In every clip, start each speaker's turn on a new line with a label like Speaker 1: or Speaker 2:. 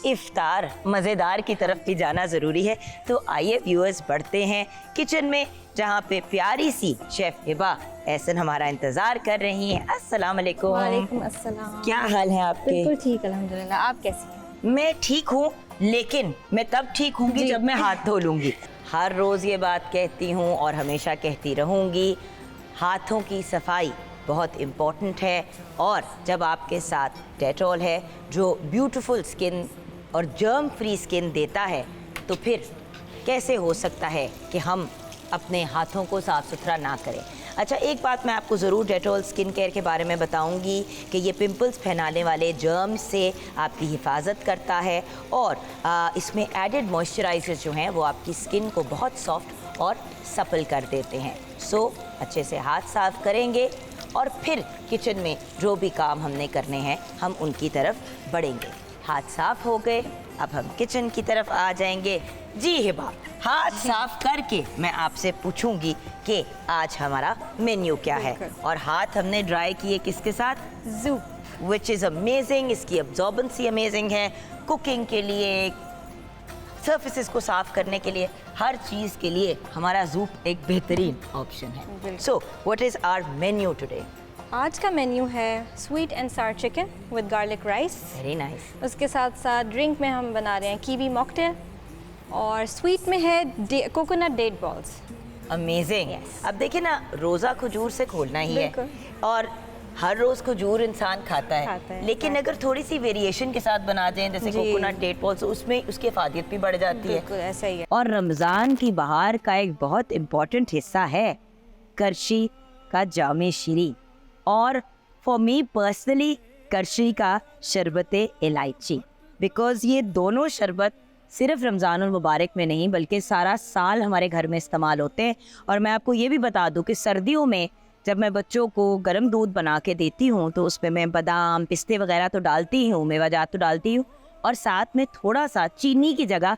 Speaker 1: इफ्तार मज़ेदार की तरफ भी जाना ज़रूरी है। तो आइए व्यूअर्स बढ़ते हैं किचन में, जहाँ पे प्यारी सी शेफ हिबा एहसन हमारा इंतज़ार कर रही हैं। अस्सलाम वालेकुम।
Speaker 2: वालेकुम अस्सलाम।
Speaker 1: क्या हाल है आपके?
Speaker 2: बिल्कुल ठीक अल्हम्दुलिल्लाह। आप कैसी हैं?
Speaker 1: मैं ठीक हूँ, लेकिन मैं तब ठीक होंगी जब मैं हाथ धो लूँगी। हर रोज़ ये बात कहती हूँ और हमेशा कहती रहूँगी, हाथों की सफाई बहुत इम्पॉर्टेंट है। और जब आपके साथ डेटॉल है जो ब्यूटीफुल स्किन और जर्म फ्री स्किन देता है, तो फिर कैसे हो सकता है कि हम अपने हाथों को साफ़ सुथरा ना करें। अच्छा, एक बात मैं आपको ज़रूर डेटॉल स्किन केयर के बारे में बताऊंगी कि ये पिंपल्स फैलाने वाले जर्म से आपकी हिफाजत करता है और इसमें एडेड मॉइस्चराइजर्स जो हैं वो आपकी स्किन को बहुत सॉफ्ट और सपल कर देते हैं। सो अच्छे से हाथ साफ़ करेंगे और फिर किचन में जो भी काम हमने करने हैं हम उनकी तरफ बढ़ेंगे। हाथ साफ़ हो गए, अब हम किचन की तरफ आ जाएंगे। जी हिबा, हाथ साफ करके मैं आपसे पूछूंगी कि आज हमारा मेन्यू क्या है। और हाथ हमने ड्राई किए किसके साथ?
Speaker 2: ज़ूप,
Speaker 1: विच इज़ अमेजिंग। इसकी अब्जॉर्बेंसी अमेजिंग है, कुकिंग के लिए, सर्फेसिस को साफ करने के लिए, हर चीज़ के लिए हमारा ज़ूप एक बेहतरीन ऑप्शन है। So what is our menu today?
Speaker 2: आज का मेन्यू है sweet and sour chicken with garlic rice.
Speaker 1: Very nice.
Speaker 2: उसके साथ साथ ड्रिंक में हम बना रहे हैं कीवी मॉकटेल और स्वीट में है coconut date balls.
Speaker 1: Amazing.
Speaker 2: Yes.
Speaker 1: अब देखिए ना, रोज़ा खजूर से खोलना ही है
Speaker 2: बिल्कुल।
Speaker 1: और हर रोज़ खजूर इंसान खाता है, लेकिन अगर थोड़ी सी वेरिएशन के साथ बना दें जैसे कोकोनट डेट बॉल्स, उसमें उसकी अफादियत भी बढ़ जाती है।
Speaker 2: बिल्कुल ऐसा ही है।
Speaker 1: और रमज़ान की बहार का एक बहुत इम्पॉर्टेंट हिस्सा है करशी का जामे शीरी, और फॉर मी पर्सनली करशी का शरबत इलायची, बिकॉज़ ये दोनों शरबत सिर्फ रमज़ानुल मुबारक में नहीं बल्कि सारा साल हमारे घर में इस्तेमाल होते हैं। और मैं आपको ये भी बता दूं कि सर्दियों में जब मैं बच्चों को गर्म दूध बना के देती हूँ तो उसमें मैं बादाम पिस्ते वगैरह तो डालती ही हूँ, मेवाजात तो डालती हूँ, और साथ में थोड़ा सा चीनी की जगह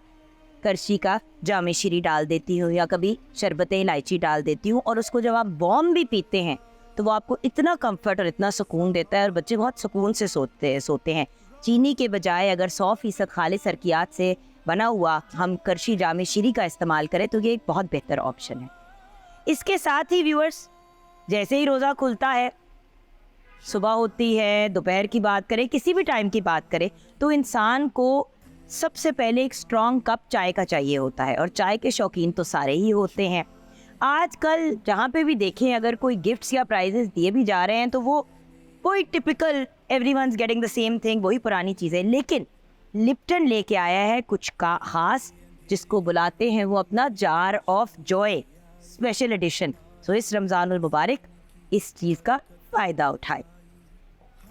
Speaker 1: करशी का जामे शीरी डाल देती हूँ या कभी शरबत इलायची डाल देती हूँ। और उसको जब आप वार्म भी पीते हैं तो वो आपको इतना कंफर्ट और इतना सुकून देता है और बच्चे बहुत सुकून से सोते हैं। चीनी के बजाय अगर 100% खालिस सरकियात से बना हुआ हम करशी जामे शीरी का इस्तेमाल करें तो ये एक बहुत बेहतर ऑप्शन है। इसके साथ ही व्यूअर्स, जैसे ही रोज़ा खुलता है, सुबह होती है, दोपहर की बात करें, किसी भी टाइम की बात करें, तो इंसान को सबसे पहले एक स्ट्रॉन्ग कप चाय का चाहिए होता है। और चाय के शौकीन तो सारे ही होते हैं। आजकल जहाँ पे भी देखें, अगर कोई गिफ्ट्स या प्राइजेस दिए भी जा रहे हैं तो वो कोई typical everyone's getting the same thing, वही पुरानी चीज़ें। लेकिन लिप्टन लेके आया है कुछ का खास, जिसको बुलाते हैं वो अपना jar of joy special edition. So इस रमज़ानुल मुबारक इस चीज़ का फ़ायदा उठाए।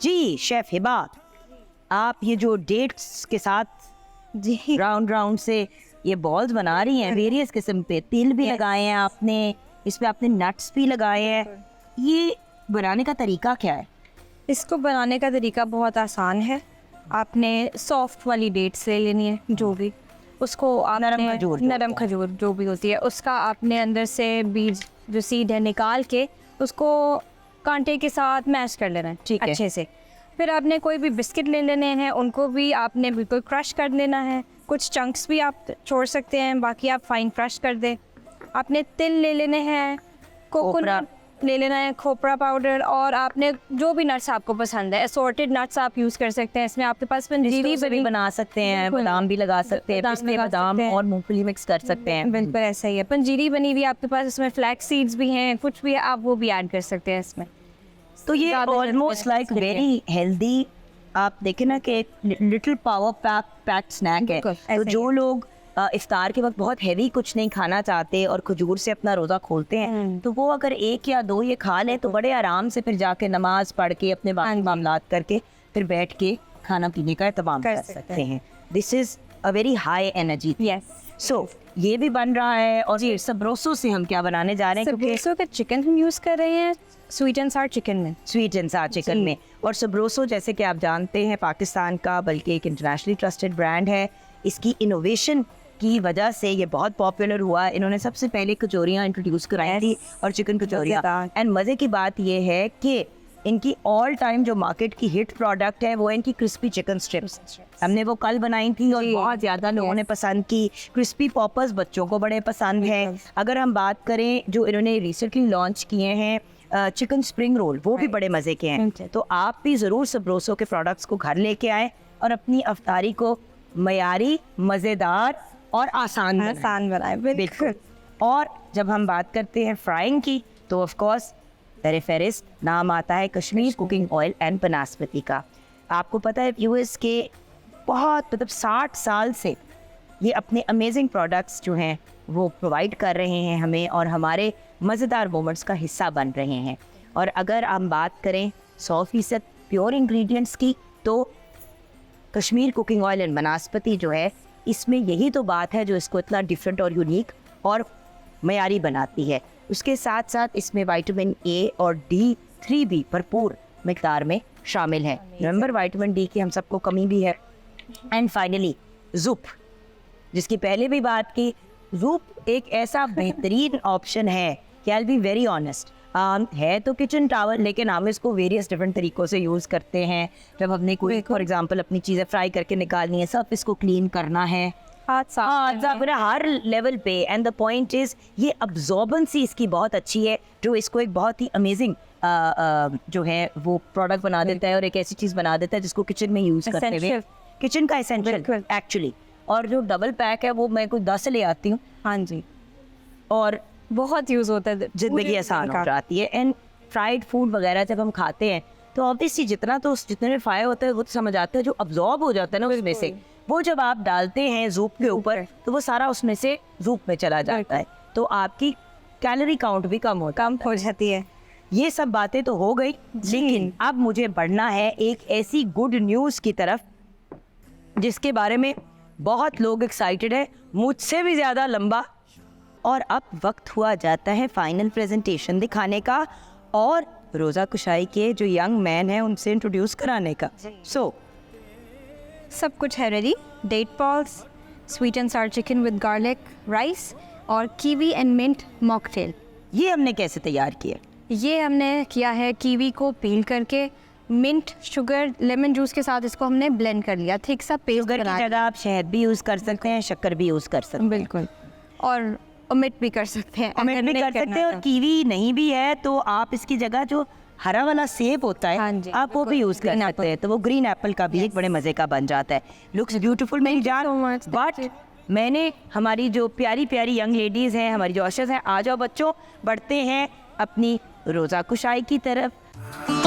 Speaker 1: जी शेफ हिबा, आप ये जो डेट्स के साथ जी राउंड से ये बॉल्स बना रही हैं वेरियस किस्म पे, तिल भी लगाए हैं आपने, इस पे आपने नट्स भी लगाए हैं, ये बनाने का तरीका क्या है?
Speaker 2: इसको बनाने का तरीका बहुत आसान है। आपने सॉफ्ट वाली डेट्स ले लेनी है, जो भी उसको आप नरम खजूर जो भी होती है, उसका आपने अंदर से बीज जो सीड है निकाल के उसको कांटे के साथ मैश कर लेना है, ठीक है, अच्छे से। फिर आपने कोई भी बिस्किट ले लेने हैं, उनको भी आपने बिल्कुल क्रश कर लेना है। कुछ चंक्स भी आप छोड़ सकते हैं, बाकी आप फाइन क्रश कर दें। आपने तिल ले लेने हैं, कोकोनट ले लेना है, खोपरा पाउडर, और आपने जो भी नट्स आपको पसंद है, असॉर्टेड नट्स आप यूज़ कर सकते हैं। इसमें आपके पास पंजीरी भी बना सकते हैं, बादाम भी लगा सकते हैं, पिस्ते बादाम और मूंगफली मिक्स कर सकते हैं। बिल्कुल ऐसा ही है। पंजीरी बनी हुई आपके पास, इसमें फ्लैक्स सीड्स भी हैं, कुछ भी है, आप वो भी ऐड कर सकते हैं इसमें।
Speaker 1: तो ये ऑलमोस्ट लाइक वेरी हेल्दी, आप देखें ना कि लिटिल पावर पैक्ड स्नैक है। तो जो लोग इफ्तार के वक्त बहुत हैवी कुछ नहीं खाना चाहते और खजूर से अपना रोज़ा खोलते हैं, तो वो अगर 1 या 2 ये खा लें तो बड़े आराम से फिर जाके नमाज पढ़ के अपने बाकी मामलात करके फिर बैठ के खाना पीने का एहतमाम कर सकते हैं। This is a very high energy. So ये भी बन रहा है। और ये सबरोसो से हम क्या बनाने जा रहे हैं?
Speaker 2: सबरोसो का चिकन हम यूज़ कर रहे हैं स्वीट एंड सार चिकन में। और सबरोसो जैसे कि आप जानते हैं पाकिस्तान का बल्कि एक इंटरनेशनली ट्रस्टेड ब्रांड है। इसकी इनोवेशन की वजह से ये बहुत पॉपुलर हुआ। इन्होंने सबसे पहले कचौरियाँ इंट्रोड्यूस कराई थी और चिकन कचौरियाँ। एंड मज़े की बात ये है कि
Speaker 1: इनकी ऑल टाइम जो मार्केट की हिट प्रोडक्ट है वो है इनकी क्रिस्पी चिकन स्ट्रिप्स। हमने वो कल बनाई थी और बहुत ज़्यादा लोगों ने पसंद की। क्रिस्पी पॉपर्स बच्चों को बड़े पसंद हैं। अगर हम बात करें जो इन्होंने रिसेंटली लॉन्च किए हैं चिकन स्प्रिंग रोल, वो भी बड़े मज़े के हैं। तो आप भी ज़रूर सबरोसो के प्रोडक्ट्स को घर लेके आएँ और अपनी अफ्तारी को मयारी, मज़ेदार और आसान
Speaker 2: बनाए। बिल्कुल।
Speaker 1: और जब हम बात करते हैं फ्राइंग की तो ऑफ कोर्स फेरिस्ट नाम आता है कश्मीर कुकिंग ऑयल एंड बनास्पति का। आपको पता है यूएस के बहुत 60 साल से ये अपने अमेजिंग प्रोडक्ट्स जो हैं वो प्रोवाइड कर रहे हैं हमें और हमारे मज़ेदार मोमेंट्स का हिस्सा बन रहे हैं। और अगर हम बात करें 100% प्योर इंग्रेडिएंट्स की तो कश्मीर कुकिंग ऑयल एंड बनास्पति जो है इसमें यही तो बात है जो इसको इतना डिफरेंट और यूनिक और मयारी बनाती है। उसके साथ साथ इसमें विटामिन ए और D3 भी भरपूर मिकदार में शामिल है। रिमेंबर विटामिन डी की हम सबको कमी भी है। एंड फाइनली ज़ूप, जिसकी पहले भी बात की, ज़ूप एक ऐसा बेहतरीन ऑप्शन है कि I will be very honest, है तो किचन टावल लेकिन हम इसको वेरियस डिफरेंट तरीक़ों से यूज़ करते हैं। जब हमने कोई फॉर एग्जांपल अपनी चीज़ें फ्राई करके निकालनी है, सब इसको क्लीन करना है, हर लेवल पे। एंड द पॉइंट इज़ ये अब्जॉर्बेंसी इसकी बहुत अच्छी है जो इसको एक बहुत ही अमेजिंग जो है वो प्रोडक्ट बना देता है और एक ऐसी चीज़ बना देता है जिसको किचन में यूज़ करते हुए किचन का एसेंशियल एक्चुअली। और जो डबल पैक है वो मैं कुछ 10 ले आती हूँ।
Speaker 2: हाँ जी,
Speaker 1: और
Speaker 2: बहुत यूज़ होता है,
Speaker 1: ज़िंदगी आसान हो जाती है। एंड फ्राइड फूड वगैरह जब हम खाते हैं तो ऑब्वियसली जितने में फ्राई होता है वो तो समझ आता है, जो अब्जॉर्ब हो जाता है ना उसमें से, वो जब आप डालते हैं ज़ूप के ऊपर तो वो सारा उसमें से ज़ूप में चला जाता है, तो आपकी कैलोरी काउंट भी कम हो
Speaker 2: जाती है।
Speaker 1: ये सब बातें तो हो गई, लेकिन अब मुझे बढ़ना है एक ऐसी गुड न्यूज़ की तरफ जिसके बारे में बहुत लोग एक्साइटेड है, मुझसे भी ज़्यादा लंबा। और अब वक्त हुआ जाता है फाइनल प्रेजेंटेशन दिखाने का और रोज़ा कुशाई के जो यंग मैन हैं उनसे इंट्रोड्यूस कराने का।
Speaker 2: सब कुछ है ready. Date balls, sweet and sour chicken with garlic rice और कीवी एंड मिंट मॉकटेल।
Speaker 1: ये हमने कैसे तैयार किया?
Speaker 2: ये हमने किया है कीवी को पील करके मिंट, शुगर, लेमन जूस के साथ इसको हमने ब्लेंड कर लिया, थिक सा पेस्ट
Speaker 1: शुगर की जगह आप शहद भी यूज़ कर सकते हैं, शक्कर भी यूज़ कर सकते हैं।
Speaker 2: बिल्कुल, और ओमिट भी कर सकते हैं,
Speaker 1: ओमिट भी कर सकते हैं। और कीवी नहीं भी है तो आप इसकी जगह जो हरा वाला सेब होता है,
Speaker 2: हाँ जी,
Speaker 1: आप वो भी यूज़ कर सकते हैं, तो वो ग्रीन एप्पल का भी एक बड़े मज़े का बन जाता है। लुक्स ब्यूटीफुल मेरी जान। बट मैंने हमारी जो प्यारी प्यारी यंग लेडीज़ हैं, हमारी जो अशर्स हैं, आ जाओ बच्चों, बढ़ते हैं अपनी रोज़ा कुशाई की तरफ।